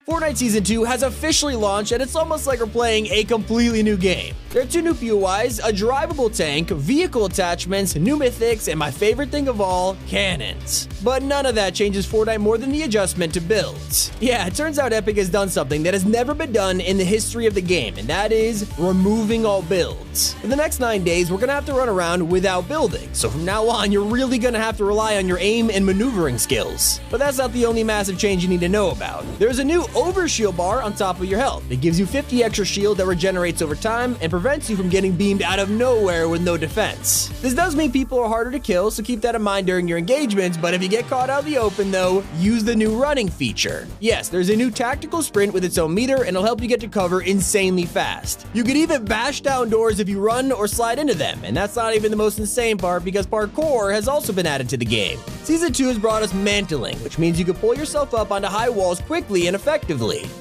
Fortnite Season 2 has officially launched, and it's almost like we're playing a completely new game. There are 2 new POIs, a drivable tank, vehicle attachments, new mythics, and my favorite thing of all, cannons. But none of that changes Fortnite more than the adjustment to builds. Yeah, it turns out Epic has done something that has never been done in the history of the game, and that is removing all builds. For the next 9 days, we're gonna have to run around without building, so from now on, you're really gonna have to rely on your aim and maneuvering skills. But that's not the only massive change you need to know about. There's a new overshield bar on top of your health. It gives you 50 extra shield that regenerates over time and prevents you from getting beamed out of nowhere with no defense. This does mean people are harder to kill, so keep that in mind during your engagements, but if you get caught out in the open though, use the new running feature. Yes, there's a new tactical sprint with its own meter, and it'll help you get to cover insanely fast. You can even bash down doors if you run or slide into them, and that's not even the most insane part because parkour has also been added to the game. Season 2 has brought us mantling, which means you can pull yourself up onto high walls quickly and effectively.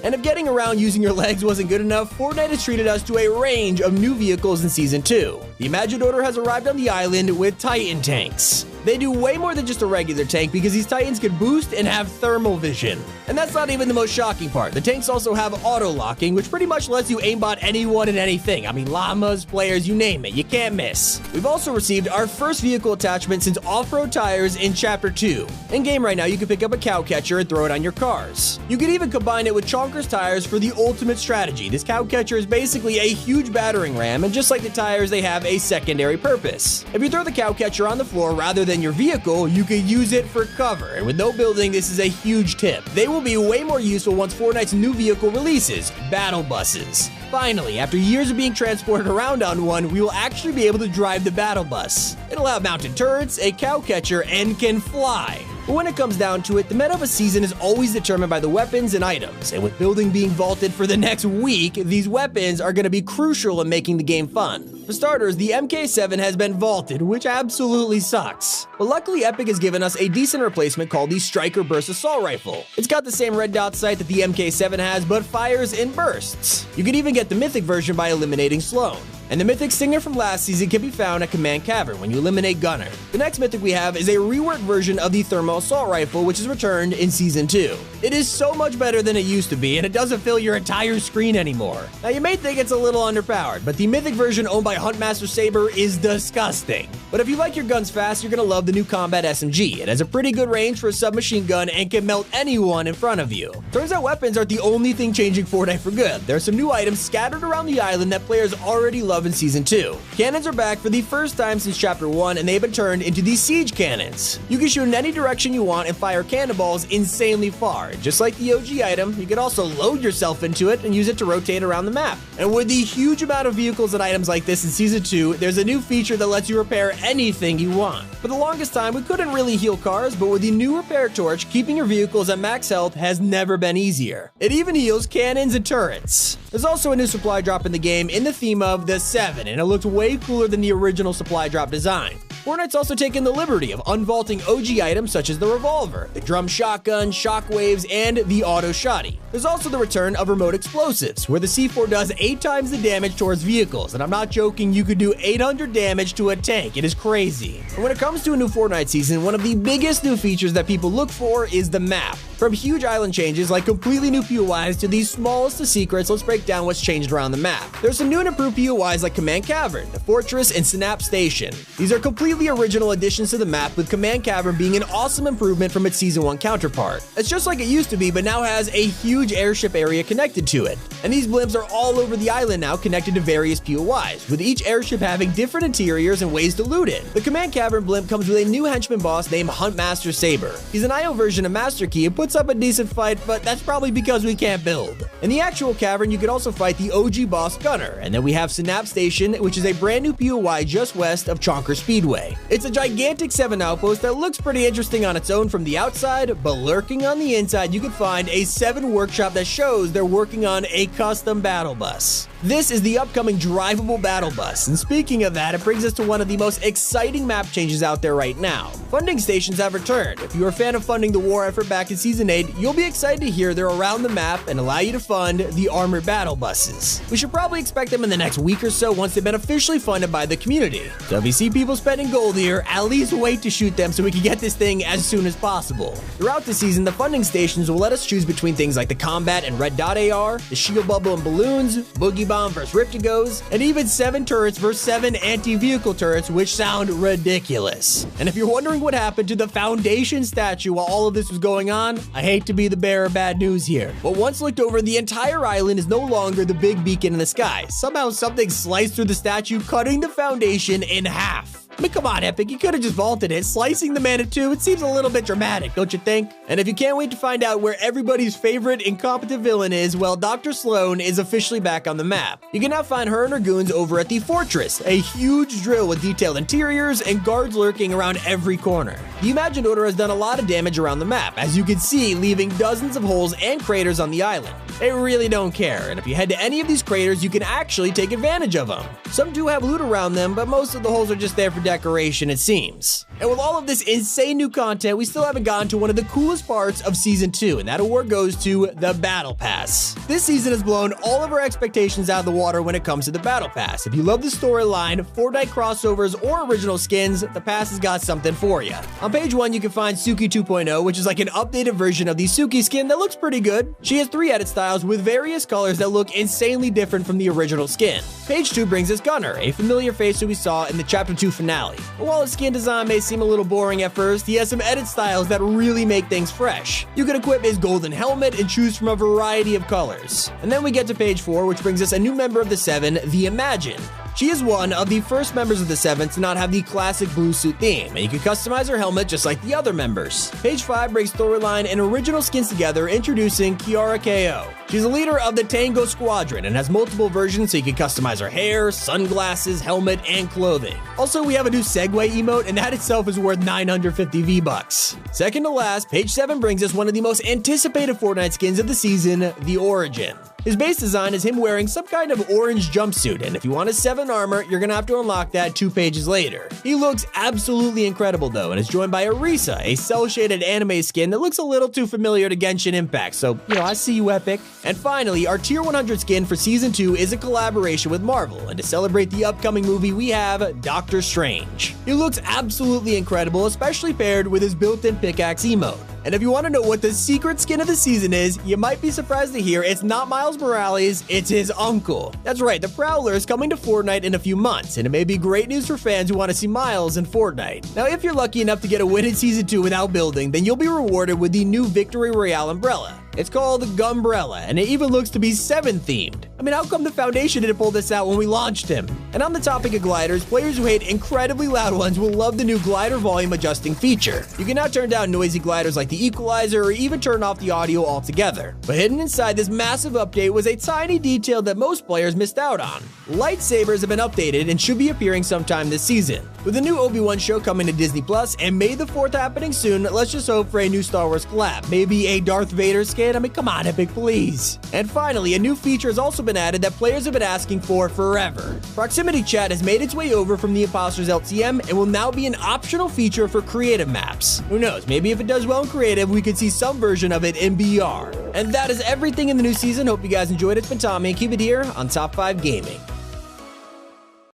And if getting around using your legs wasn't good enough, Fortnite has treated us to a range of new vehicles in Season 2. The Imagined Order has arrived on the island with Titan tanks. They do way more than just a regular tank because these Titans can boost and have thermal vision. And that's not even the most shocking part. The tanks also have auto-locking, which pretty much lets you aimbot anyone and anything. I mean, llamas, players, you name it, you can't miss. We've also received our first vehicle attachment since off-road tires in Chapter 2. In-game right now, you can pick up a cow catcher and throw it on your cars. You can even combine it with Chonkers tires for the ultimate strategy. This cow catcher is basically a huge battering ram, and just like the tires, they have a secondary purpose. If you throw the cow catcher on the floor rather than your vehicle, you can use it for cover, and with no building, this is a huge tip. They will be way more useful once Fortnite's new vehicle releases, battle buses. Finally, after years of being transported around on one, we will actually be able to drive the battle bus. It'll have mounted turrets, a cow catcher, and can fly. But when it comes down to it, the meta of a season is always determined by the weapons and items, and with building being vaulted for the next week, these weapons are going to be crucial in making the game fun. For starters, the MK7 has been vaulted, which absolutely sucks. But luckily, Epic has given us a decent replacement called the Striker Burst Assault Rifle. It's got the same red dot sight that the MK7 has, but fires in bursts. You can even get the Mythic version by eliminating Sloan. And the Mythic Stinger from last season can be found at Command Cavern when you eliminate Gunner. The next Mythic we have is a reworked version of the Thermal Assault Rifle, which is returned in Season 2. It is so much better than it used to be, and it doesn't fill your entire screen anymore. Now you may think it's a little underpowered, but the Mythic version owned by Huntmaster Saber is disgusting. But if you like your guns fast, you're gonna love the new Combat SMG. It has a pretty good range for a submachine gun and can melt anyone in front of you. Turns out weapons aren't the only thing changing Fortnite for good. There are some new items scattered around the island that players already love in Season 2. Cannons are back for the first time since Chapter 1, and they've been turned into the siege cannons. You can shoot in any direction you want and fire cannonballs insanely far. Just like the OG item, you can also load yourself into it and use it to rotate around the map. And with the huge amount of vehicles and items like this in Season 2, there's a new feature that lets you repair anything you want. For the longest time, we couldn't really heal cars, but with the new repair torch, keeping your vehicles at max health has never been easier. It even heals cannons and turrets. There's also a new supply drop in the game in the theme of the 7, and it looks way cooler than the original supply drop design. Fortnite's also taken the liberty of unvaulting OG items such as the revolver, the drum shotgun, shockwaves, and the auto shotty. There's also the return of remote explosives, where the C4 does 8 times the damage towards vehicles, and I'm not joking, you could do 800 damage to a tank. It is crazy. And when it comes to a new Fortnite season, one of the biggest new features that people look for is the map. From huge island changes like completely new POIs to the smallest of secrets, let's break down what's changed around the map. There's some new and improved POIs like Command Cavern, the Fortress, and Synapse Station. These are completely original additions to the map, with Command Cavern being an awesome improvement from its Season 1 counterpart. It's just like it used to be, but now has a huge airship area connected to it. And these blimps are all over the island now, connected to various POIs, with each airship having different interiors and ways to loot it. The Command Cavern blimp comes with a new henchman boss named Huntmaster Saber. He's an IO version of Master Key and puts up a decent fight, but that's probably because we can't build. In the actual cavern, you can also fight the OG boss Gunner, and then we have Synapse Station, which is a brand new POI just west of Chonker Speedway. It's a gigantic 7 outpost that looks pretty interesting on its own from the outside, but lurking on the inside, you can find a 7 workshop that shows they're working on a custom battle bus. This is the upcoming drivable battle bus, and speaking of that, it brings us to one of the most exciting map changes out there right now. Funding stations have returned. If you're a fan of funding the war effort back in Season 8, you'll be excited to hear they're around the map and allow you to fund the armored battle buses. We should probably expect them in the next week or so once they've been officially funded by the community. So if you see people spending gold here, at least wait to shoot them so we can get this thing as soon as possible. Throughout the season, the funding stations will let us choose between things like the combat and red dot AR, the shield bubble and balloons, boogie bomb versus Riptigos, and even 7 turrets versus 7 anti-vehicle turrets, which sound ridiculous. And if you're wondering what happened to the Foundation statue while all of this was going on, I hate to be the bearer of bad news here, but once looked over, the entire island is no longer the big beacon in the sky. Somehow something sliced through the statue, cutting the Foundation in half. I mean, come on, Epic, you could have just vaulted it. Slicing the man in two, it seems a little bit dramatic, don't you think? And if you can't wait to find out where everybody's favorite incompetent villain is, well, Dr. Sloan is officially back on the map. You can now find her and her goons over at the Fortress, a huge drill with detailed interiors and guards lurking around every corner. The Imagined Order has done a lot of damage around the map, as you can see, leaving dozens of holes and craters on the island. They really don't care, and if you head to any of these craters, you can actually take advantage of them. Some do have loot around them, but most of the holes are just there for decoration, it seems. And with all of this insane new content, we still haven't gotten to one of the coolest parts of Season 2, and that award goes to the Battle Pass. This season has blown all of our expectations out of the water when it comes to the Battle Pass. If you love the storyline, Fortnite crossovers, or original skins, the pass has got something for you. On page 1, you can find Suki 2.0, which is like an updated version of the Suki skin that looks pretty good. She has 3 edit styles with various colors that look insanely different from the original skin. Page 2 brings us Gunner, a familiar face who we saw in the Chapter 2 finale. But while his skin design may seem a little boring at first, he has some edit styles that really make things fresh. You can equip his golden helmet and choose from a variety of colors. And then we get to page 4, which brings us a new member of the 7, the Imagine. She is one of the first members of the 7 to not have the classic blue suit theme, and you can customize her helmet just like the other members. Page 5 brings storyline and original skins together, introducing Kiara KO. She's a leader of the Tango Squadron and has multiple versions so you can customize her hair, sunglasses, helmet, and clothing. Also, we have a new Segway emote, and that itself is worth 950 V-Bucks. Second to last, page 7 brings us one of the most anticipated Fortnite skins of the season, the Origin. His base design is him wearing some kind of orange jumpsuit, and if you want his 7 armor, you're gonna have to unlock that 2 pages later. He looks absolutely incredible though, and is joined by Arisa, a cel-shaded anime skin that looks a little too familiar to Genshin Impact, so, I see you, Epic. And finally, our Tier 100 skin for Season 2 is a collaboration with Marvel, and to celebrate the upcoming movie, we have Doctor Strange. He looks absolutely incredible, especially paired with his built-in pickaxe emote. And if you want to know what the secret skin of the season is, you might be surprised to hear it's not Miles Morales, it's his uncle. That's right, the Prowler is coming to Fortnite in a few months, and it may be great news for fans who want to see Miles in Fortnite. Now, if you're lucky enough to get a win in Season 2 without building, then you'll be rewarded with the new Victory Royale umbrella. It's called Gumbrella, and it even looks to be 7-themed. I mean, how come the Foundation didn't pull this out when we launched him? And on the topic of gliders, players who hate incredibly loud ones will love the new glider volume adjusting feature. You can now turn down noisy gliders like the equalizer or even turn off the audio altogether. But hidden inside this massive update was a tiny detail that most players missed out on. Lightsabers have been updated and should be appearing sometime this season. With the new Obi-Wan show coming to Disney Plus and May the 4th happening soon, let's just hope for a new Star Wars collab. Maybe a Darth Vader skin? I mean, come on, Epic, please. And finally, a new feature has also been added that players have been asking for forever. Proximity chat has made its way over from the Imposters LTM and will now be an optional feature for creative maps. Who knows, maybe if it does well in creative, we could see some version of it in BR. And that is everything in the new season. Hope you guys enjoyed it. It's been Tommy, and keep it here on Top 5 Gaming.